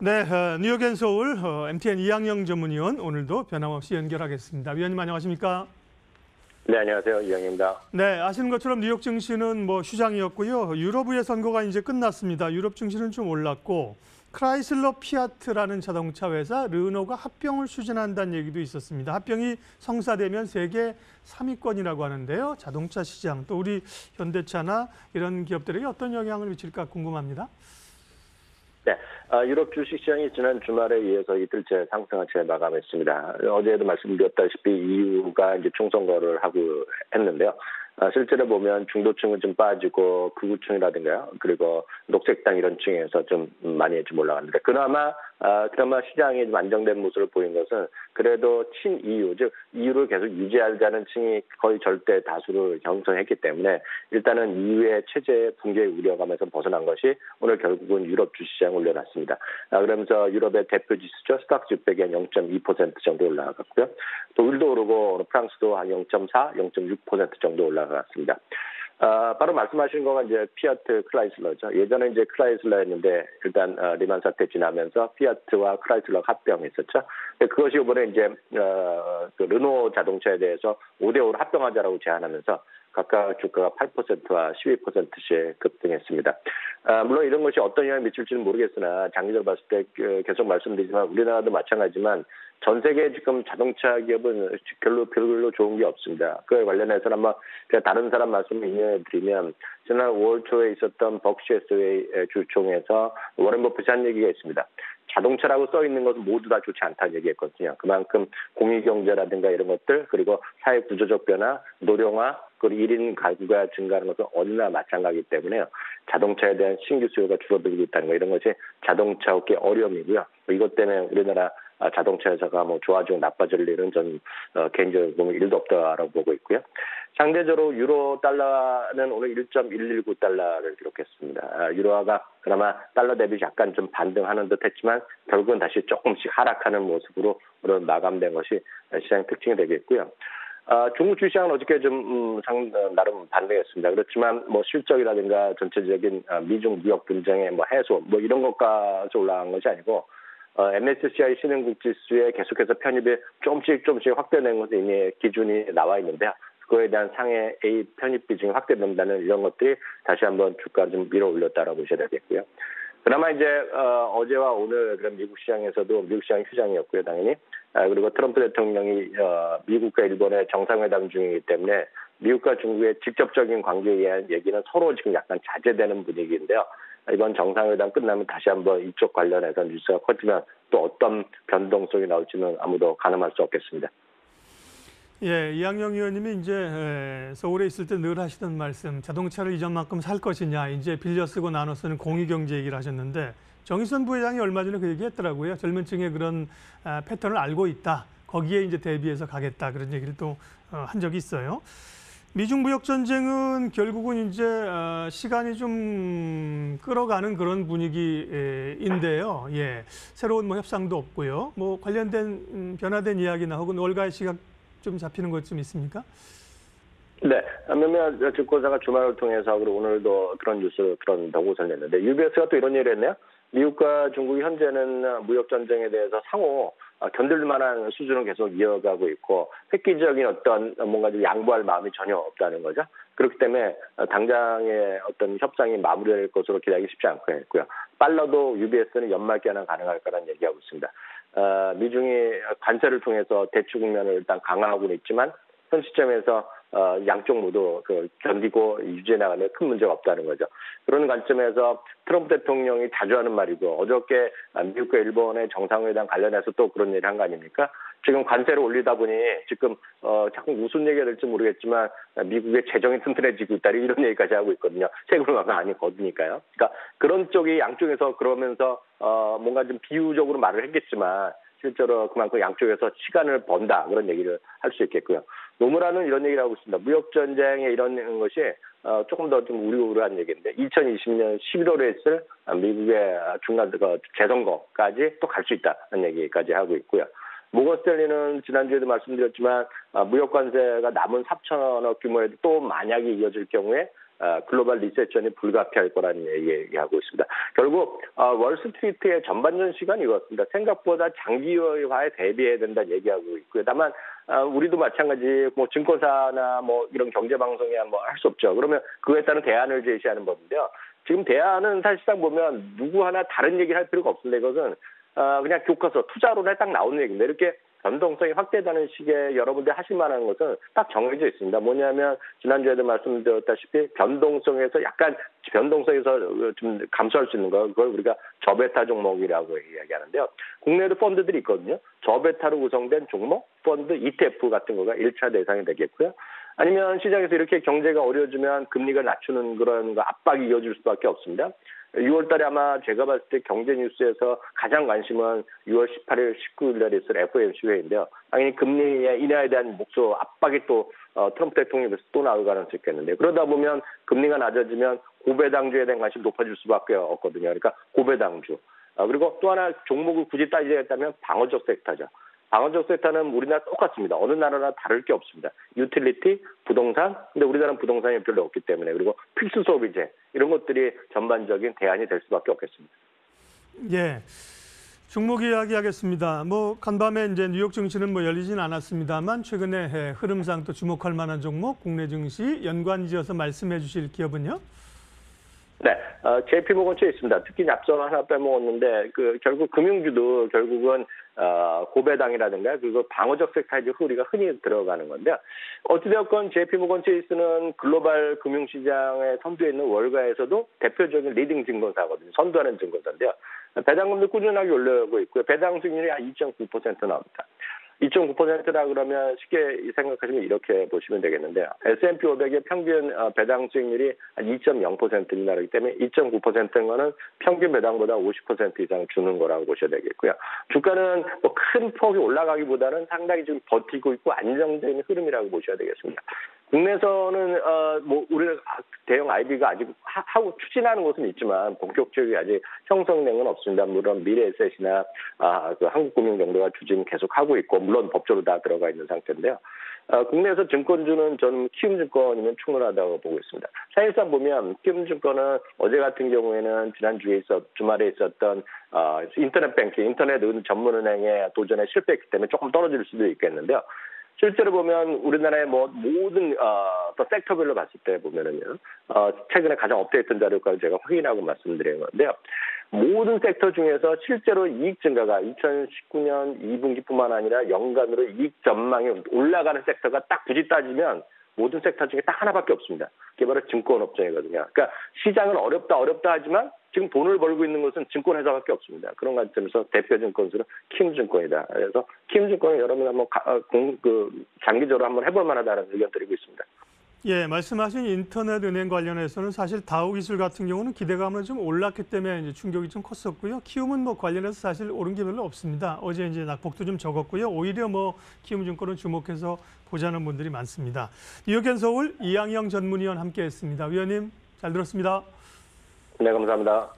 네, 뉴욕 앤 서울 MTN 이항영 전문위원 오늘도 변함없이 연결하겠습니다. 위원님 안녕하십니까? 네, 안녕하세요. 이영입니다. 네, 아시는 것처럼 뉴욕 증시는 휴장이었고요. 유럽의 선거가 이제 끝났습니다. 유럽 증시는 좀 올랐고 크라이슬러 피아트라는 자동차 회사 르노가 합병을 추진한다는 얘기도 있었습니다. 합병이 성사되면 세계 3위권이라고 하는데요. 자동차 시장 또 우리 현대차나 이런 기업들에게 어떤 영향을 미칠까 궁금합니다. 네, 유럽 주식시장이 지난 주말에 이어서 이틀째 상승한 채 마감했습니다. 어제도 말씀드렸다시피 EU가 이제 총선거를 하고 했는데요. 실제로 보면 중도층은 좀 빠지고 극우층이라든가 그리고 녹색당 이런 층에서 좀 많이 좀 올라갔는데 그나마 시장이 좀 안정된 모습을 보인 것은 그래도 친EU, 즉 EU를 계속 유지하자는 층이 거의 절대 다수를 형성했기 때문에 일단은 EU의 체제 붕괴 우려감에서 벗어난 것이 오늘 결국은 유럽 주시장 올려놨습니다. 그러면서 유럽의 대표 지수죠. 스탁스 600이 한 0.2% 정도 올라갔고요. 독일도 오르고 프랑스도 한 0.4, 0.6% 정도 올라갔습니다. 바로 말씀하신 거가 이제 피아트 크라이슬러죠. 예전에 이제 크라이슬러였는데 일단 리만 사태 지나면서 피아트와 크라이슬러가 합병했었죠. 그것이 이번에 이제 그 르노 자동차에 대해서 5대5로 합병하자라고 제안하면서 각각 주가가 8%와 12%씩 급등했습니다. 물론 이런 것이 어떤 영향을 미칠지는 모르겠으나 장기적으로 봤을 때 계속 말씀드리지만 우리나라도 마찬가지지만 전 세계 지금 자동차 기업은 별로 좋은 게 없습니다. 그에 관련해서는 아마 다른 사람 말씀을 인용해 드리면 지난 5월 초에 있었던 버크셔스웨이 주총에서 워렌 버핏이 한 얘기가 있습니다. 자동차라고 써 있는 것은 모두 다 좋지 않다는 얘기했거든요. 그만큼 공익경제라든가 이런 것들 그리고 사회 구조적 변화, 노령화 그리고 1인 가구가 증가하는 것은 어디나 마찬가지이기 때문에요. 자동차에 대한 신규 수요가 줄어들고 있다는 거 이런 것이 자동차 업계 어려움이고요. 이것 때문에 우리나라 자동차 회사가 좋아지고 나빠질 일은 전 개인적으로 보면 1도 없다라고 보고 있고요. 상대적으로 유로 달러는 오늘 1.119달러를 기록했습니다. 유로화가 그나마 달러 대비 약간 좀 반등하는 듯 했지만 결국은 다시 조금씩 하락하는 모습으로 오늘 마감된 것이 시장 특징이 되겠고요. 중국 주시장은 어저께 좀 나름 반등했습니다. 그렇지만 실적이라든가 전체적인 미중 무역 분쟁의 해소 이런 것까지 올라간 것이 아니고 MSCI 신흥국 지수에 계속해서 편입이 조금씩 확대된 것은 이미 기준이 나와 있는데요. 그거에 대한 상해 A 편입 비중이 확대된다는 이런 것들이 다시 한번 주가를 좀 밀어 올렸다라고 보셔야 되겠고요. 그나마 이제 어제와 오늘 그런 미국 시장에서도 미국 시장 휴장이었고요, 당연히. 그리고 트럼프 대통령이 미국과 일본의 정상회담 중이기 때문에 미국과 중국의 직접적인 관계에 대한 얘기는 서로 지금 약간 자제되는 분위기인데요. 이번 정상회담 끝나면 다시 한번 이쪽 관련해서 뉴스가 커지면 또 어떤 변동성이 나올지는 아무도 가늠할 수 없겠습니다. 예, 이항영 의원님이 이제 서울에 있을 때 늘 하시던 말씀, 자동차를 이전만큼 살 것이냐, 이제 빌려 쓰고 나눠 쓰는 공유경제 얘기를 하셨는데 정의선 부회장이 얼마 전에 그 얘기했더라고요. 젊은 층의 그런 패턴을 알고 있다. 거기에 이제 대비해서 가겠다. 그런 얘기를 또 한 적이 있어요. 미중 무역 전쟁은 결국은 이제 시간이 좀 끌어가는 그런 분위기인데요. 예, 새로운 협상도 없고요. 관련된 변화된 이야기나 혹은 월가의 시각 좀 잡히는 것 좀 있습니까? 네, 몇몇 증권사가 주말을 통해서 그리고 오늘도 그런 뉴스 그런 보고서를 냈는데 UBS가 또 이런 얘기를 했네요. 미국과 중국이 현재는 무역 전쟁에 대해서 상호 견딜 만한 수준을 계속 이어가고 있고 획기적인 어떤 뭔가 좀 양보할 마음이 전혀 없다는 거죠. 그렇기 때문에 당장의 어떤 협상이 마무리될 것으로 기대하기 쉽지 않고 있고요. 빨라도 UBS는 연말께나 가능할 거라는 얘기하고 있습니다. 미중이 관세를 통해서 대출 국면을 일단 강화하고는 있지만 현 시점에서 양쪽 모두 견디고 유지해 나가는 큰 문제가 없다는 거죠. 그런 관점에서 트럼프 대통령이 자주 하는 말이고 어저께 미국과 일본의 정상회담 관련해서 또 그런 얘기를 한 거 아닙니까? 지금 관세를 올리다 보니 지금 자꾸 무슨 얘기가 될지 모르겠지만 미국의 재정이 튼튼해지고 있다 이런 얘기까지 하고 있거든요. 세금을 많이 거두니까요. 그러니까 그런 쪽이 양쪽에서 그러면서 뭔가 좀 비유적으로 말을 했겠지만 실제로 그만큼 양쪽에서 시간을 번다 그런 얘기를 할 수 있겠고요. 노무라는 이런 얘기를 하고 있습니다. 무역 전쟁에 이런 것이 조금 더 좀 우려한 얘기인데 2020년 11월에 있을 미국의 중간 재선거까지 또 갈 수 있다는 얘기까지 하고 있고요. 모건 스탠리는 지난주에도 말씀드렸지만 무역 관세가 남은 4천억 규모에도 또 만약에 이어질 경우에 글로벌 리세션이 불가피할 거라는 얘기하고 있습니다. 결국 월스트리트의 전반전 시간이 이렇습니다. 생각보다 장기화에 대비해야 된다는 얘기하고 있고요. 다만 우리도 마찬가지 뭐 증권사나 뭐 이런 경제 방송이야 뭐 할 수 없죠. 그러면 그에 따른 대안을 제시하는 법인데요. 지금 대안은 사실상 보면 누구 하나 다른 얘기를 할 필요가 없습니다. 이것은 그냥 교科서 투자론에 딱 나오는 얘기입니다. 이렇게 변동성이 확대되는 시기에 여러분들 하실 만한 것은 딱 정해져 있습니다. 뭐냐면 지난주에도 말씀드렸다시피 변동성에서 좀 감소할 수 있는 거, 그걸 우리가 저베타 종목이라고 이야기하는데요. 국내에도 펀드들이 있거든요. 저베타로 구성된 종목, 펀드, ETF 같은 거가 1차 대상이 되겠고요. 아니면 시장에서 이렇게 경제가 어려워지면 금리가 낮추는 그런 거 압박이 이어질 수밖에 없습니다. 6월 달에 아마 제가 봤을 때 경제 뉴스에서 가장 관심은 6월 18일, 19일 날에 있을 FOMC 회의인데요. 당연히 금리 인하에 대한 목소 압박이 또 트럼프 대통령에서 또 나올 가능성이 있겠는데, 그러다 보면 금리가 낮아지면 고배당주에 대한 관심이 높아질 수밖에 없거든요. 그러니까 고배당주. 그리고 또 하나 종목을 굳이 따지자면 방어적 섹터죠. 방어적 섹터는 우리나라 똑같습니다. 어느 나라나 다를 게 없습니다. 유틸리티, 부동산, 근데 우리나라는 부동산이 별로 없기 때문에, 그리고 필수 소비재 이런 것들이 전반적인 대안이 될 수밖에 없겠습니다. 예, 종목 이야기하겠습니다. 뭐 간밤에 이제 뉴욕 증시는 뭐 열리진 않았습니다만 최근에 흐름상 또 주목할 만한 종목, 국내 증시 연관지어서 말씀해 주실 기업은요? 네, JP모건처에 있습니다. 특히 앞서 하나 빼먹었는데 결국 금융주도 결국은 고배당이라든가 그리고 방어적 섹터에 우리가 흔히 들어가는 건데요. 어찌되었건 JP모건 체이스는 글로벌 금융시장의 선두에 있는 월가에서도 대표적인 리딩 증권사거든요. 선두하는 증권사인데요. 배당금도 꾸준하게 올라오고 있고요. 배당 수익률이 한 2.9% 나옵니다. 2.9%라 그러면 쉽게 생각하시면 이렇게 보시면 되겠는데요. S&P 500의 평균 배당 수익률이 한 2.0%인 나라이기 때문에 2.9%인 거는 평균 배당보다 50% 이상 주는 거라고 보셔야 되겠고요. 주가는 뭐 큰 폭이 올라가기보다는 상당히 좀 버티고 있고 안정적인 흐름이라고 보셔야 되겠습니다. 국내에서는 뭐 우리는 대형 IB가 아직 하고 추진하는 곳은 있지만 본격적이 아직 형성된 건 없습니다. 물론 미래에셋이나 그 한국금융정도가 추진 계속 하고 있고 물론 법적으로 다 들어가 있는 상태인데요. 국내에서 증권주는 저는 키움증권이면 충분하다고 보고 있습니다. 사실상 보면 키움증권은 어제 같은 경우에는 지난주에 주말에 있었던 인터넷 뱅킹, 인터넷 전문은행의 도전에 실패했기 때문에 조금 떨어질 수도 있겠는데요. 실제로 보면 우리나라의 뭐 모든 또 섹터별로 봤을 때 보면은요, 최근에 가장 업데이트된 자료까지 제가 확인하고 말씀드린 건데요. 모든 섹터 중에서 실제로 이익 증가가 2019년 2분기뿐만 아니라 연간으로 이익 전망이 올라가는 섹터가 딱 굳이 따지면 모든 섹터 중에 딱 하나밖에 없습니다. 그게 바로 증권업종이거든요. 그러니까 시장은 어렵다 하지만 지금 돈을 벌고 있는 것은 증권회사밖에 없습니다. 그런 관점에서 대표 증권수는 키움증권이다. 그래서 키움증권은 여러분 한번 장기적으로 한번 해볼 만하다는 의견 드리고 있습니다. 예, 말씀하신 인터넷 은행 관련해서는 사실 다우기술 같은 경우는 기대감을 좀 올랐기 때문에 이제 충격이 좀 컸었고요. 키움은 뭐 관련해서 사실 오른 게 별로 없습니다. 어제 이제 낙폭도 좀 적었고요. 오히려 뭐 키움증권은 주목해서 보자는 분들이 많습니다. 뉴욕앤서울 이양영 전문위원 함께했습니다. 위원님 잘 들었습니다. 네, 감사합니다.